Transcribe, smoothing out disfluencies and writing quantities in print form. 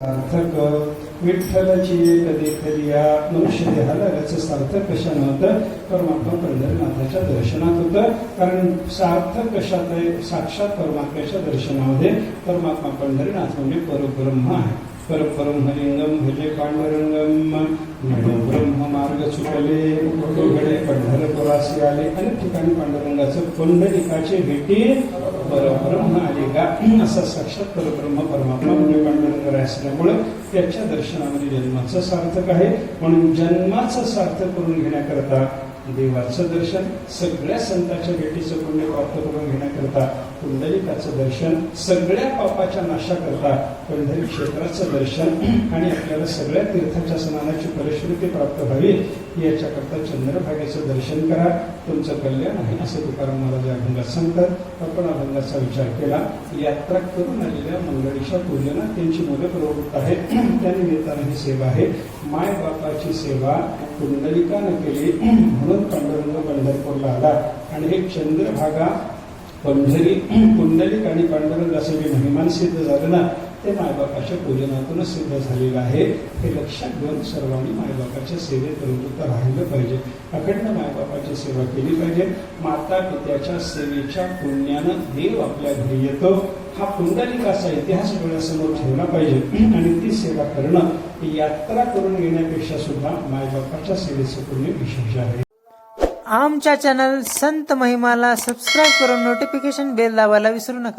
सार्थक विठ्ठलाची एक देखील या मनुष्य देहाला याचं सार्थक कशा नव्हतं परमात्मा पंढरीनाथाच्या दर्शनात होतं. कारण सार्थक कशात आहे? साक्षात परमात्म्याच्या दर्शनामध्ये परमात्मा पंढरीनाथ म्हणजे परब्रह्म आहे. परब्रह्म लिंगम भजे पांडुरंगम ब्रह्म मार्ग चुकले घडे पंढरपुरासी आले. अनेक ठिकाणी पांडुरंगाचं पुंडलिकाची भेटी परब्रह्म आले का असा साक्षात परब्रह्म परमात्मा म्हणजे पांडुरंग असल्यामुळे त्याच्या दर्शनामध्ये जन्माचं सार्थक आहे. म्हणून जन्माचं सार्थक करून घेण्याकरता देवाचं दर्शन, सगळ्या संतांच्या भेटीचं पुण्य प्राप्त करून घेण्याकरता पुंडलिकाचं दर्शन, सगळ्या पापाच्या नाशाकरता पंढरी क्षेत्राचं दर्शन आणि आपल्याला सगळ्या तीर्थाच्या स्नानाची फलश्रुती प्राप्त व्हावी याच्याकरता चंद्रभागेचं दर्शन करा, तुमचं कल्याण आहे असं तुकाराम महाराज अभंगात सांगतात. आपण अभंगाचा विचार केला. यात्रा करून आलेल्या मंडळीच्या पूजनात त्यांची मोठे प्रवृत्त आहे. त्यानिमित्ताने ही सेवा आहे. माय बापाची सेवा पुंडलिकानं केली म्हणून पांडुरंग पंढरपूरला आला. आणि हे चंद्रभागा पंढरी पुंडलिक आणि पांडुरंग असं जे महिमान सिद्ध झालं ना ते मायबापाच्या पूजनातूनच सिद्ध झालेलं आहे. हे लक्षात घेऊन सर्वांनी मायबापाच्या सेवेत प्रवृत्त राहिलं पाहिजे. अखंड मायबापाची सेवा केली पाहिजे. माता पित्याच्या सेवेच्या पुण्यानं देव आपल्या घरी येतो. हा पुंडलिकाचा इतिहास डोळ्यासमोर ठेवला पाहिजे आणि ती सेवा करणं यात्रा करून घेण्यापेक्षा सुद्धा मायबापाच्या सेवेचं पुण्य विशेष आहे. आमच्या चॅनल संत महिमाला सबस्क्राईब करून नोटिफिकेशन बेल दाबायला विसरू नका.